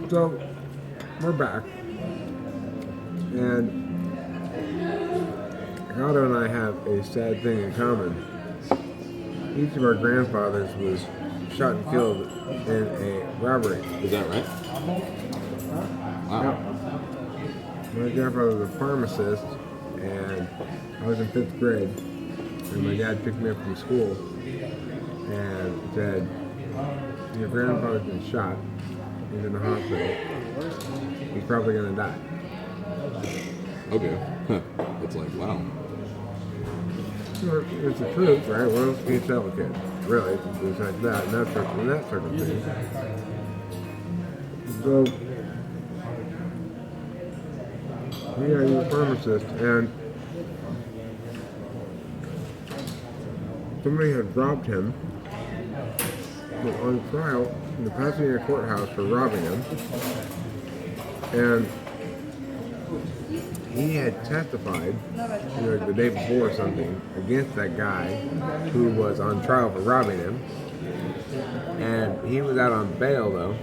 So, we're back. And Gatto and I have a sad thing in common. Each of our grandfathers was shot and killed in a robbery. Is that right? Wow. Yep. My grandfather was a pharmacist, and I was in 5th grade. And my dad picked me up from school and said, "Your grandfather's been shot. He's in the hospital. He's probably going to die." Okay. It's like, wow. Well, it's the truth, right? What else can you tell a kid? Really, it's like that, and that sort of thing. So, yeah, he's a pharmacist, and somebody had robbed him, was on trial in the Pasadena courthouse for robbing him, and he had testified, the day before or something, against that guy who was on trial for robbing him. And he was out on bail, though.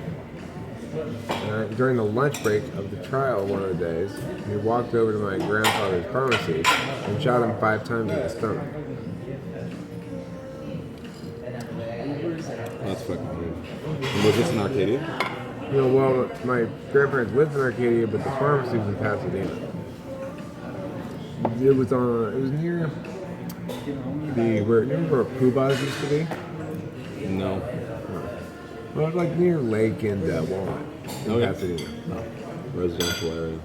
During the lunch break of the trial one of the days, he walked over to my grandfather's pharmacy and shot him 5 times in the stomach. That's fucking weird. And was this in Arcadia? Well, my grandparents lived in Arcadia, but the pharmacy was in Pasadena. It was near where Puba's used to be? No. Well, it's like near Lake and Walnut in Pasadena. Oh. Residential area.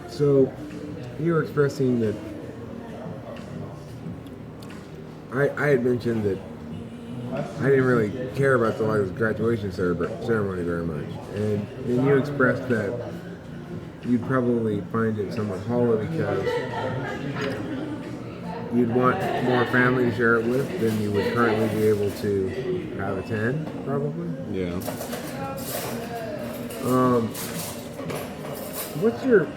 So, you were expressing that I had mentioned that I didn't really care about the graduation ceremony very much, and you expressed that you'd probably find it somewhat hollow because you'd want more family to share it with than you would currently be able to have attend, probably. Yeah. What's your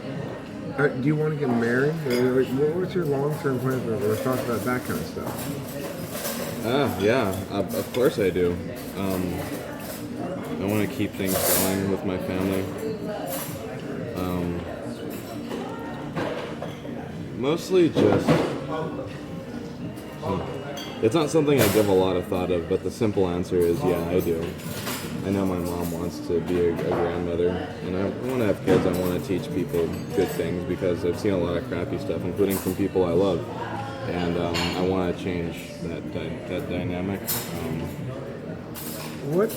do you want to get married? Or, what's your long-term plan? Let's talk about that kind of stuff. Yeah, of course I do. I want to keep things going with my family. Mostly just... It's not something I give a lot of thought of, but the simple answer is yeah, I do. I know my mom wants to be a grandmother, and I want to have kids. I want to teach people good things because I've seen a lot of crappy stuff, including from people I love. And I want to change that dynamic. What?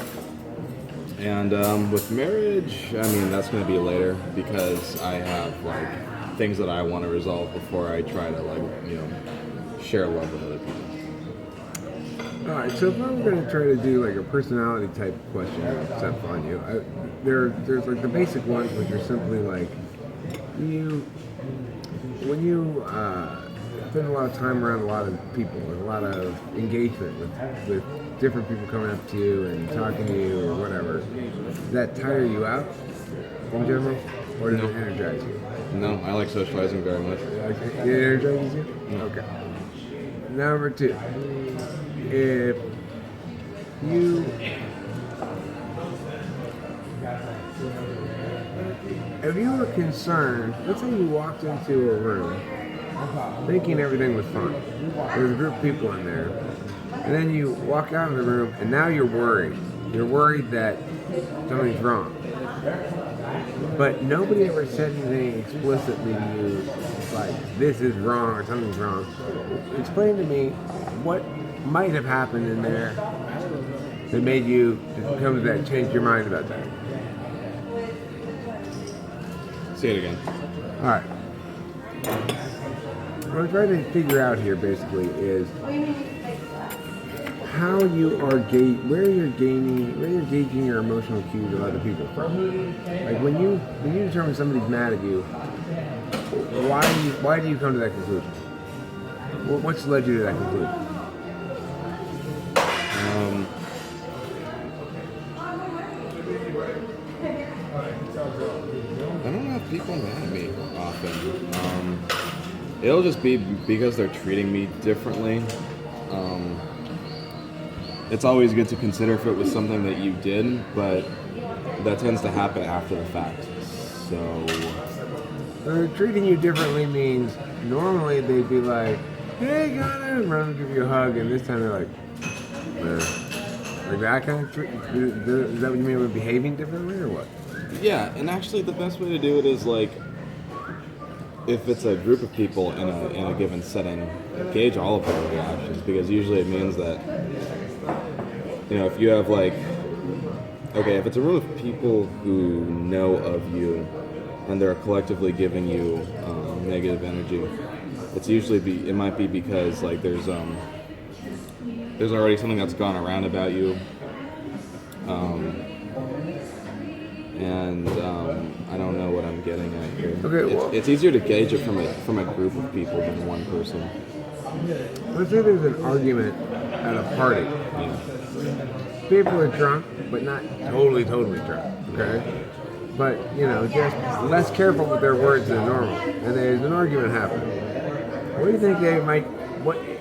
And with marriage, I mean, that's going to be later because I have things that I want to resolve before I try to share love with other people. All right, so if I'm going to try to do a personality type question stuff on you, there's the basic ones which are simply when you spend a lot of time around a lot of people and a lot of engagement with different people coming up to you and talking to you or whatever, does that tire you out in general, or does it energize you? No, I like socializing very much. It energizes you? Okay. Number 2. If you were concerned, let's say you walked into a room thinking everything was fine. There's a group of people in there, and then you walk out of the room and now you're worried. You're worried that something's wrong. But nobody ever said anything explicitly to you like, this is wrong or something's wrong. Explain to me what might have happened in there that made you come to that, change your mind about that. Say it again. All right. What I'm trying to figure out here basically is how you are where you're gauging your emotional cues of other people from. Like when you determine somebody's mad at you, why do you come to that conclusion? What's led you to that conclusion? I don't have people mad at me often. It'll just be because they're treating me differently. it's always good to consider if it was something that you did, but that tends to happen after the fact. So Treating you differently means normally they'd be like, "Hey, Gatto," and run and give you a hug, and this time they're like, like that kind of. Is that what you mean with behaving differently, or what? yeah, and actually the best way to do it is like, if it's a group of people in a given setting, gauge all of their reactions, because usually it means that, if you have like, okay, if it's a room of people who know of you and they're collectively giving you negative energy, it might be because like there's already something that's gone around about you, and I don't know what I'm getting at here. Okay, it's easier to gauge it from a group of people than one person. Let's say there's an argument at a party. Yeah. People are drunk, but not totally drunk, okay? But, just less careful with their words than normal. And there's an argument happening. What do you think they might,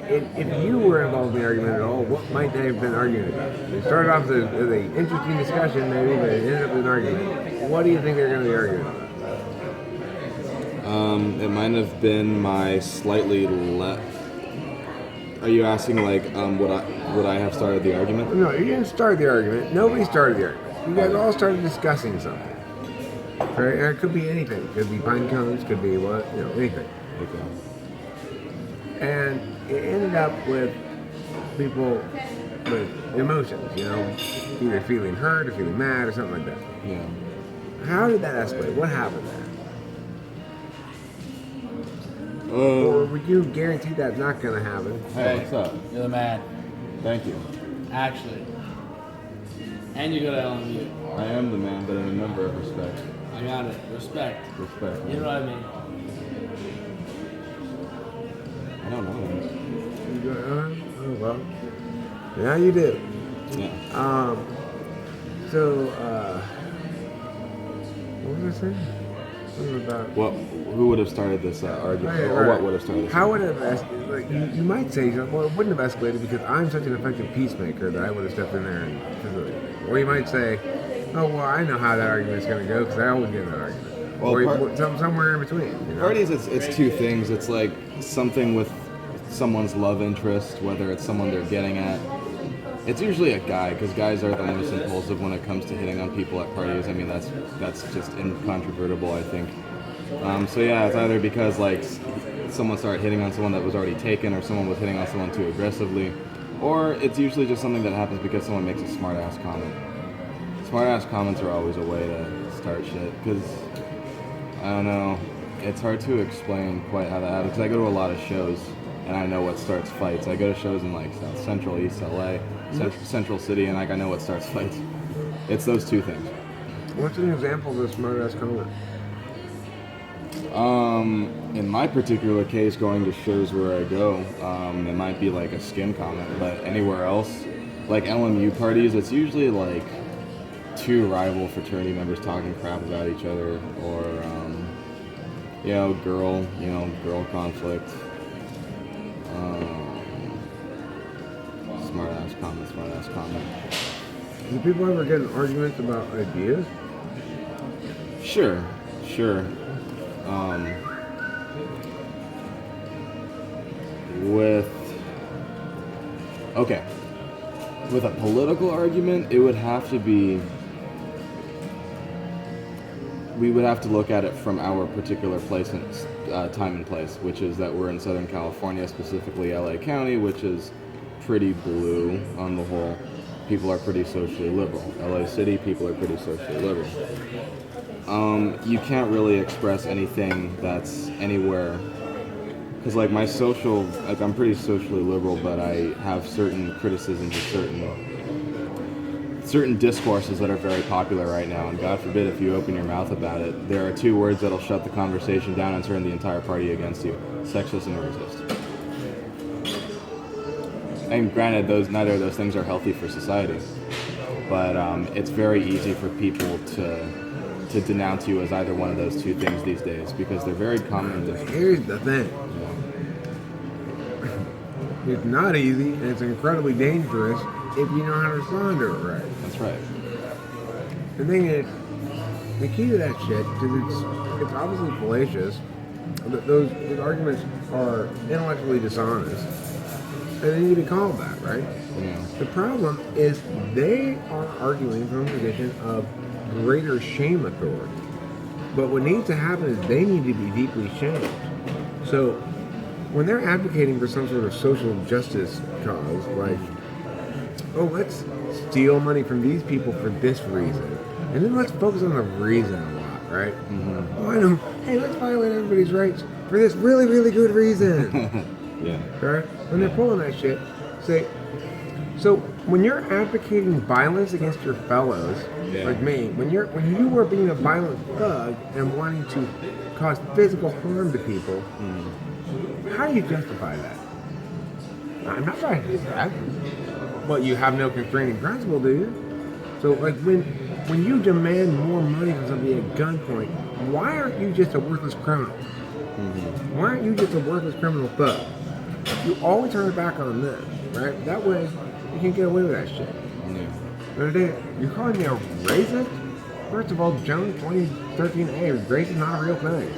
if you were involved in the argument at all, what might they have been arguing about? They started off as an interesting discussion maybe, but it ended up with an argument. What do you think they're going to be arguing about? It might have been my slightly Are you asking like would I have started the argument? No, you didn't start the argument. Nobody started the argument. You guys all started discussing something. Right? And it could be anything. It could be pine cones. Could be what? Anything. Okay. And it ended up with people with emotions. Either feeling hurt or feeling mad or something like that. Yeah. How did that escalate? What happened there? Or would you guarantee that's not going to happen? Hey, what's up? You're the man. Thank you. Actually. And you go to LMU. I am the man, but in a number of respects. I got it. Respect. Respect. You know what I mean? I don't know. You go, oh, well. Yeah, you do. Yeah. What was I saying? About Who would have started this argument? Right, or right. what would have started this? How would it have escalated? Like, you might say, well, it wouldn't have escalated because I'm such an effective peacemaker that I would have stepped in there and facilitated. Or you might say, oh, well, I know how that argument's going to go because I always get in that argument. Well, or somewhere in between. Parties, it's two things. It's like something with someone's love interest, whether it's someone they're getting at. It's usually a guy, because guys are the most impulsive when it comes to hitting on people at parties. I mean, that's just incontrovertible, I think. So yeah, it's either because like someone started hitting on someone that was already taken, or someone was hitting on someone too aggressively, or it's usually just something that happens because someone makes a smart-ass comment. Smart-ass comments are always a way to start shit, because I don't know, it's hard to explain quite how that happens, because I go to a lot of shows, and I know what starts fights. I go to shows in like South Central, East LA, Central City, and like I know what starts fights. It's those two things. What's an example of a smart-ass comment? In my particular case, going to shows where I go, it might be like a skin comment, but anywhere else, like LMU parties, it's usually like two rival fraternity members talking crap about each other, or girl conflict. Smart ass comment. Do people ever get in arguments about ideas? Sure. With a political argument, it would have to be, we would have to look at it from our particular place and time and place, which is that we're in Southern California, specifically LA County, which is pretty blue on the whole. People are pretty socially liberal. LA City, people are pretty socially liberal. You can't really express anything that's anywhere, because like I'm pretty socially liberal, but I have certain criticisms of certain discourses that are very popular right now, and God forbid if you open your mouth about it, there are two words that'll shut the conversation down and turn the entire party against you: sexist and racist. And granted, neither of those things are healthy for society, but it's very easy for people to denounce you as either one of those two things these days, because they're very common. Here's the thing. It's not easy, and it's incredibly dangerous if you know how to respond to it right. That's right. The thing is, the key to that shit, because it's obviously fallacious, those arguments are intellectually dishonest, and they need to be called that, right? Yeah. The problem is they are arguing from a position of greater shame authority. But what needs to happen is they need to be deeply shamed. So when they're advocating for some sort of social justice cause, like, oh, let's steal money from these people for this reason, and then let's focus on the reason a lot, right? Mm-hmm. Oh, I know. Hey, let's violate everybody's rights for this really, really good reason. Yeah. Right? When they're pulling that shit, say, so when you're advocating violence against your fellows, like me, when you are being a violent thug and wanting to cause physical harm to people, how do you justify that? I'm not trying to do that. Well, you have no constraining principle, do you? So, like, when you demand more money from somebody at gunpoint, why aren't you just a worthless criminal? Mm-hmm. Why aren't you just a worthless criminal thug? You always turn it back on them, right? That way, you can get away with that shit. Yeah. The other day, you're calling me a racist? First of all, Jones 2013A, race is not a real thing.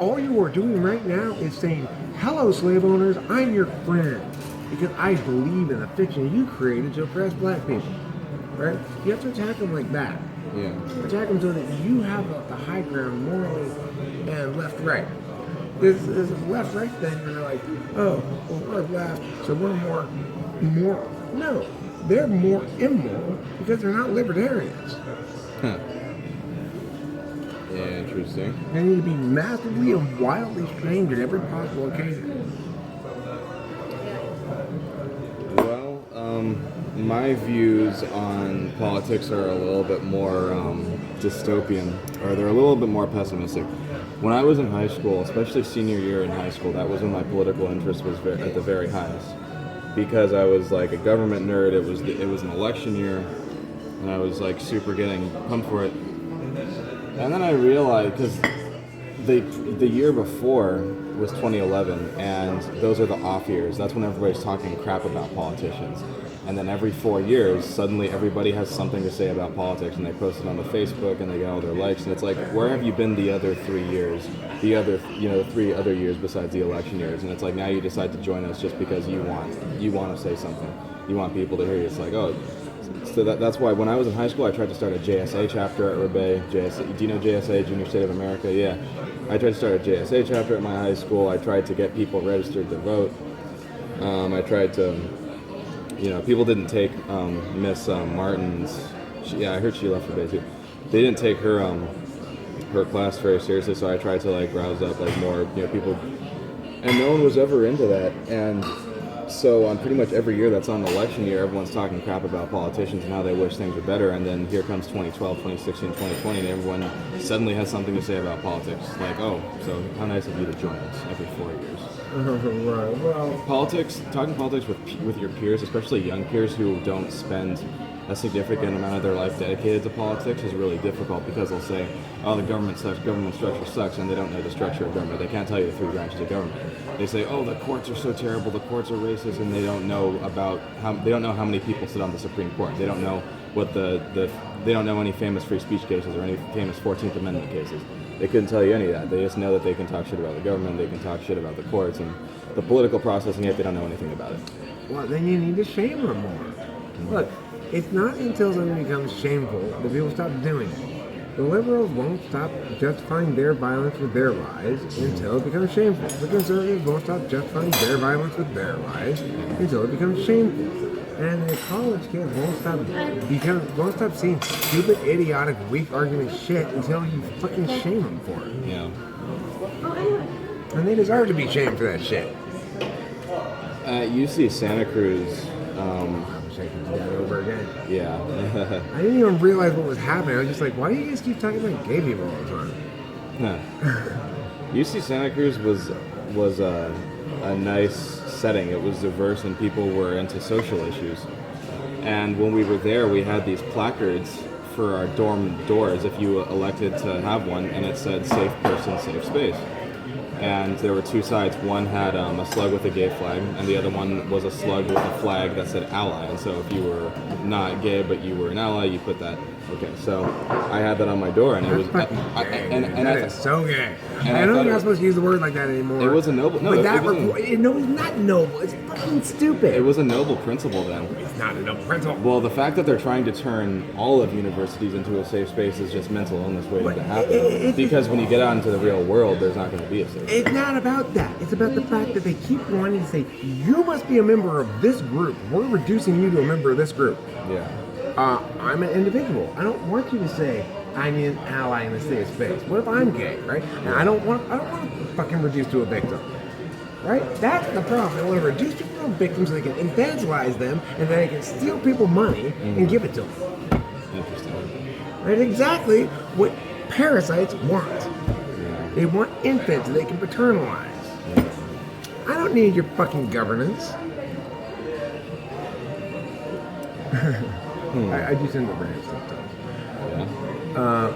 All you are doing right now is saying, hello, slave owners, I'm your friend. Because I believe in the fiction you created to oppress black people. Right? You have to attack them like that. Yeah. Attack them so that you have the high ground morally and left-right. This left-right thing, you're like, oh, well, we're left, so we're more. No, they're more immoral because they're not libertarians. Huh. Yeah, interesting. They need to be massively and wildly shamed at every possible occasion. Well, my views on politics are a little bit more dystopian, or they're a little bit more pessimistic. When I was in high school, especially senior year in high school, that was when my political interest was at the very highest. Because I was like a government nerd, it was an election year, and I was like super getting pumped for it. And then I realized, because the year before was 2011, and those are the off years. That's when everybody's talking crap about politicians. And then every 4 years, suddenly everybody has something to say about politics, and they post it on the Facebook, and they get all their likes. And it's like, where have you been the other 3 years? The 3 other years besides the election years? And it's like, now you decide to join us just because you want to say something. You want people to hear you. It's like, oh. So that's why when I was in high school, I tried to start a JSA chapter at Rebay. JSA, do you know JSA, Junior State of America? Yeah. I tried to start a JSA chapter at my high school. I tried to get people registered to vote. I tried to, people didn't take Miss Martin's. I heard she left Rebay too. They didn't take her class very seriously, so I tried to like rouse up like more people, and no one was ever into that. And so on pretty much every year that's on election year, everyone's talking crap about politicians and how they wish things were better, and then here comes 2012, 2016, 2020, and everyone suddenly has something to say about politics. Like, oh, so how nice of you to join us every 4 years. Right, well... Talking politics with your peers, especially young peers who don't spend a significant amount of their life dedicated to politics, is really difficult, because they'll say, oh, the government sucks, government structure sucks, and they don't know the structure of government. They can't tell you the 3 branches of government. They say, oh, the courts are so terrible, the courts are racist, and they don't know how many people sit on the Supreme Court. They don't know what they don't know any famous free speech cases or any famous 14th Amendment cases. They couldn't tell you any of that. They just know that they can talk shit about the government, they can talk shit about the courts and the political process, and yet they don't know anything about it. Well, then you need to shame them more. Look, it's not until something becomes shameful that people stop doing it. The liberals won't stop justifying their violence with their lies until it becomes shameful. The conservatives won't stop justifying their violence with their lies until it becomes shameful. And the college kids won't stop seeing stupid, idiotic, weak argument shit until you fucking shame them for it. Yeah. And they deserve to be shamed for that shit. At UC Santa Cruz. I'm shaking that over again. Yeah. I didn't even realize what was happening. I was just like, why do you guys keep talking about gay people all the time? Huh. UC Santa Cruz was a nice setting. It was diverse and people were into social issues. And when we were there, we had these placards for our dorm doors if you elected to have one, and it said safe person, safe space. and there were two sides. One had a slug with a gay flag, and the other one was a slug with a flag that said ally. And so if you were not gay but you were an ally, you put that. Okay, so I had that on my door, and it was That is so gay. I know you're not supposed to use the word like that anymore. It was a noble. No, but it no, it's not noble. It's fucking stupid. It was a noble principle then. It's not a noble principle. Well, the fact that they're trying to turn all of universities into a safe space is just mental illness waiting to happen. Because when you get out into the real world, there's not going to be a safe space. It's not about that. It's about the fact that they keep wanting to say, you must be a member of this group. We're reducing you to a member of this group. Yeah. I'm an individual. I don't want you to say I need an ally in a safe space. What if I'm gay, right? And I don't want to fucking reduce to a victim, right? That's the problem. They want to reduce people to victims so they can evangelize them and then they can steal people money and give it to them. Interesting. Right? Exactly what parasites want. Yeah. They want infants that they can paternalize. Yeah. I don't need your fucking governance. I just end up rant sometimes. Yeah.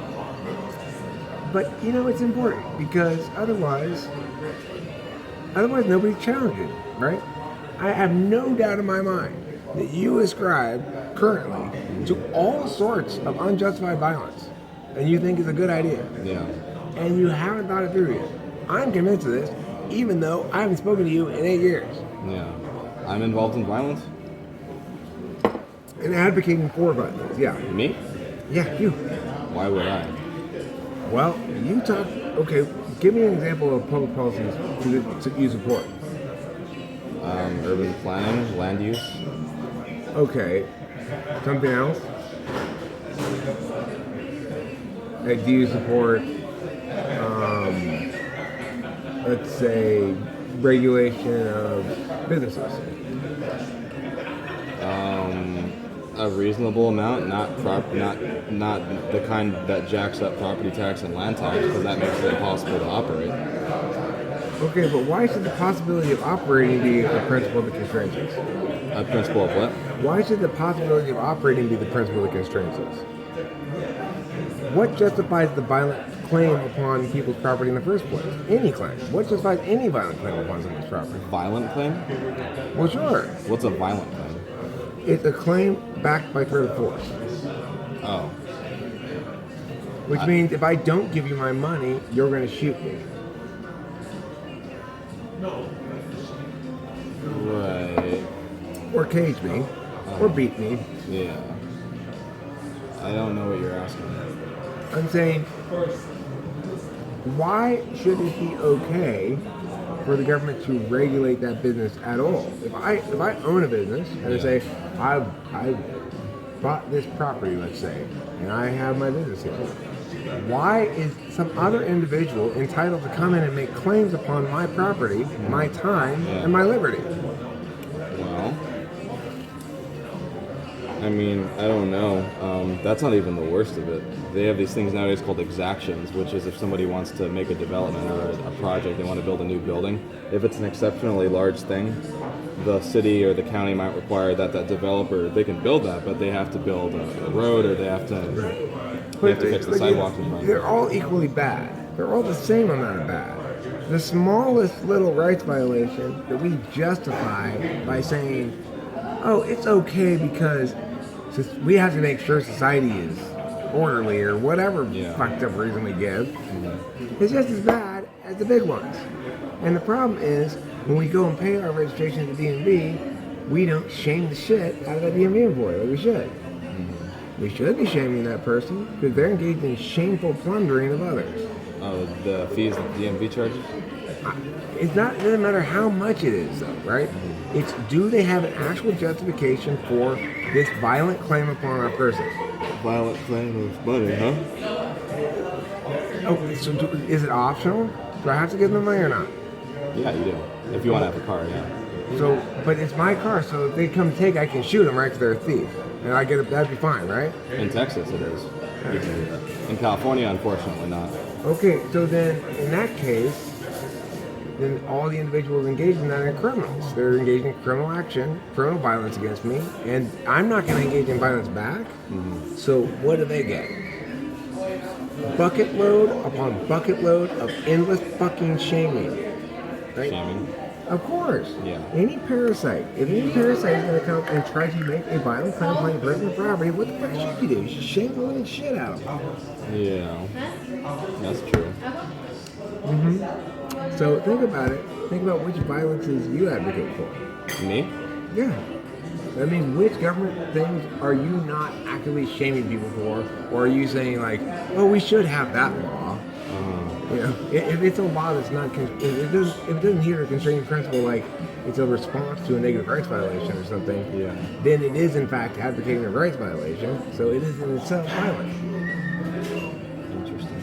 But you know it's important because otherwise nobody's challenging, right? I have no doubt in my mind that you ascribe currently to all sorts of unjustified violence, and you think it's a good idea. Yeah. And you haven't thought it through yet. I'm convinced of this, even though I haven't spoken to you in 8 years. Yeah. I'm involved in violence? And advocating for violence, yeah. Me? Yeah, you. Why would I? Well, you talk. Okay, give me an example of public policies you support. Urban planning, land use. Okay, something else. Do you support, let's say, regulation of businesses? A reasonable amount, not the kind that jacks up property tax and land tax, because that makes it impossible to operate. Okay, but why should the possibility of operating be a principle that constrains us? A principle of what? Why should the possibility of operating be the principle that constrains us? What justifies the violent claim upon people's property in the first place? Any claim. What justifies any violent claim upon someone's property? Violent claim? Well, sure. What's a violent claim? It's a claim backed by threat of force. Oh. Which means if I don't give you my money, you're going to shoot me. Right. Or cage me. Or beat me. Yeah. I don't know what you're asking. I'm saying, why should it be okay for the government to regulate that business at all? If I own a business and I say I bought this property, let's say, and I have my business here, why is some other individual entitled to come in and make claims upon my property, my time, and my liberty? Well, I mean, I don't know. That's not even the worst of it. They have these things nowadays called exactions, which is if somebody wants to make a development or a project, they want to build a new building. If it's an exceptionally large thing, the city or the county might require that developer, they can build that, but they have to build a road or they have to fix the sidewalks in front. They're all equally bad. They're all the same amount of bad. The smallest little rights violation that we justify by saying, oh, it's okay because we have to make sure society is orderly or whatever fucked up reason we give, it's just as bad as the big ones. And the problem is, when we go and pay our registration at the DMV, we don't shame the shit out of that DMV employee like we should. We should be shaming that person because they're engaged in shameful plundering of others. Oh, the fees that the DMV charges? It doesn't matter how much it is, though, right? It's do they have an actual justification for this violent claim upon our person? Violent claim of money, huh? Oh, so is it optional? Do I have to give them money or not? Yeah, you do. If you want to have a car, yeah. So, but it's my car, so if they come take, I can shoot them, right? Because they're a thief, and I get it. That'd be fine, right? In Texas, it is. You can do that. In California, unfortunately, not. Okay, so then in that case, then all the individuals engaged in that are criminals. They're engaged in criminal action, criminal violence against me, and I'm not going to engage in violence back. So what do they get? bucket load upon bucket load of endless fucking shaming. Right? Shaming. Of course. Yeah. Any parasite, if any parasite is going to come and try to make a violent claim upon your personal property, what the fuck should you do? You should shame the living shit out of them. Yeah. That's true. So think about it. Think about which violences you advocate for. Me? Yeah. I mean, which government things are you not actively shaming people for? Or are you saying like, oh, we should have that law? You know, if it's a law that's not, if it doesn't hear the constraining principle, like it's a response to a negative rights violation or something, Yeah. then it is in fact advocating a rights violation. So it is in itself violent. Interesting.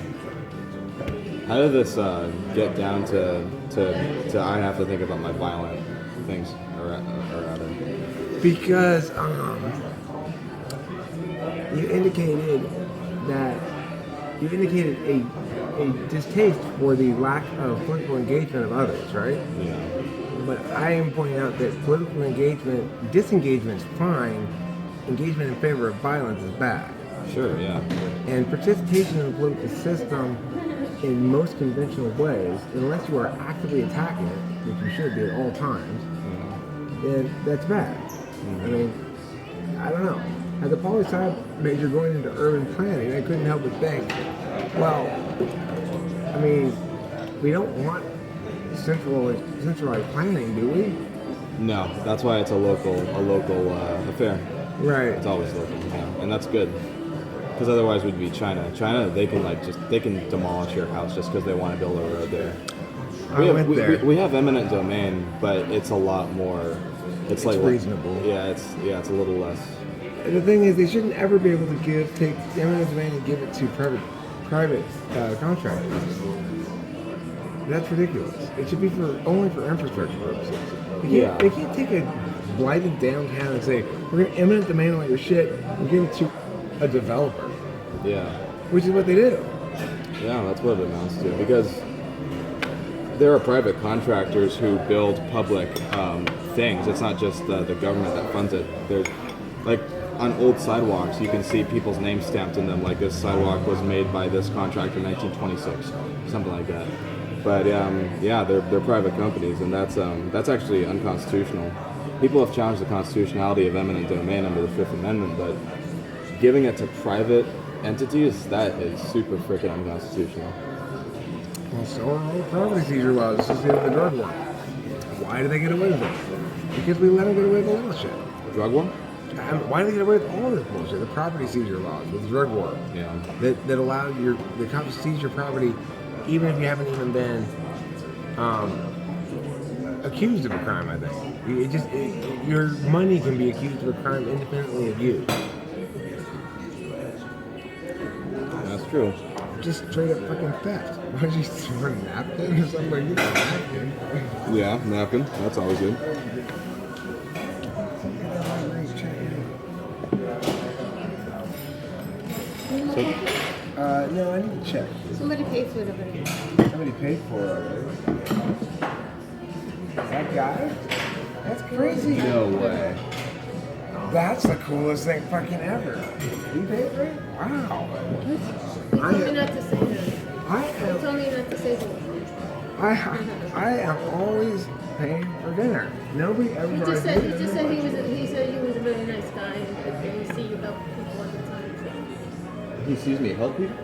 How did this get down to I have to think about my violent things or other? Because you indicated a distaste for the lack of political engagement of others, right? Yeah. But I am pointing out that political disengagement is fine. Engagement in favor of violence is bad. Sure. Yeah. And participation in the political system in most conventional ways, unless you are actively attacking it, which you should be at all times, then that's bad. I mean, I don't know. As a poli-sci major going into urban planning, I couldn't help but think, well, I mean, we don't want centralized planning, do we? No, that's why it's a local affair. Right. It's always local, yeah, and that's good. Because otherwise, we'd be China. China, they can demolish your house just because they want to build a road there. We have eminent domain, but it's a lot more. It's like reasonable. Yeah, it's a little less. And the thing is, they shouldn't ever be able to take eminent domain and give it to private contractors. That's ridiculous. It should be only for infrastructure purposes. They can't take a blighted downtown and say, we're going to eminent domain all your shit and give it to a developer. Yeah. Which is what they do. Yeah, that's what it amounts to. Because there are private contractors who build public things. It's not just the government that funds it. There's like on old sidewalks, you can see people's names stamped in them. Like this sidewalk was made by this contractor in 1926, something like that. But yeah, they're private companies, and that's actually unconstitutional. People have challenged the constitutionality of eminent domain under the Fifth Amendment, but giving it to private entities, that is super freaking unconstitutional. Well, so are all property seizure laws. This is the drug war. Why do they get away with it? Because we let them get away with a little shit. Drug war? Why do they get away with all this bullshit? The property seizure laws, with the drug war. Yeah. That allow the cops to seize your property even if you haven't even been accused of a crime, I think. Your money can be accused of a crime independently of you. That's true. Just straight up fucking theft. Why don't you throw a napkin or something like that? Napkin. Yeah, napkin. That's always good. No, I need to check. Somebody paid for it already. Somebody paid for it already. That guy? That's crazy. No way. That's the coolest thing fucking ever. He paid for it? Wow. He told me not to say that. I He told me not to say that. I am always paying for dinner. Nobody ever. He just said he said you was a really nice guy and he see you help people all the time. So. He sees me help people?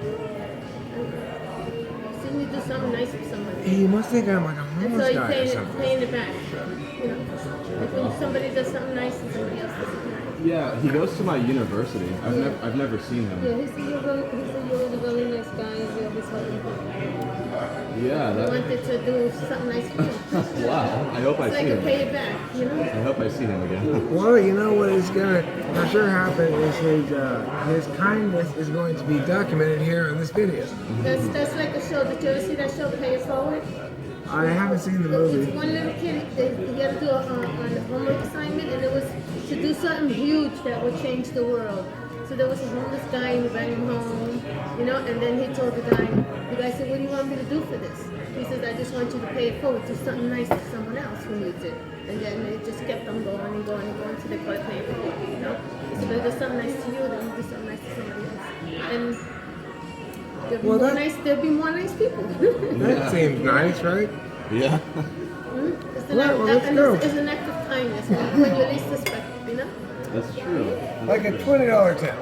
See me do something nice for somebody. He must think I'm like a And homeless so you guy or something. paying it back. You know, like when somebody does something nice and somebody else does something nice. Yeah, he goes to my university. I've never seen him. Yeah, he said you was a really nice guy and you always helping people. Yeah, I wanted to do something nice for him. Wow. I hope I So I see can him. pay it back, you know? I hope I see him again. Well, you know what is gonna for sure happen is his kindness is going to be documented here in this video. That's like a show. Did you ever see that show, Pay It Forward? I haven't seen the It's movie. one little kid, he had to do a homework assignment, and it was to do something huge that would change the world. So there was a homeless guy, and he brought him home, you know, and then he told the guy said, what do you want me to do for this? He says, I just want you to pay it forward, do something nice to someone else who needs it. And then it just kept on going and going and going until they got paid it forward, you know? He said, if I do something nice to you, then I'll do something nice to somebody else. And Well, there'll be more nice people. That seems nice, right? Yeah. It's Right, well, let's go. It's an act of kindness when you least suspect, you know? That's true. Like a $20 tip.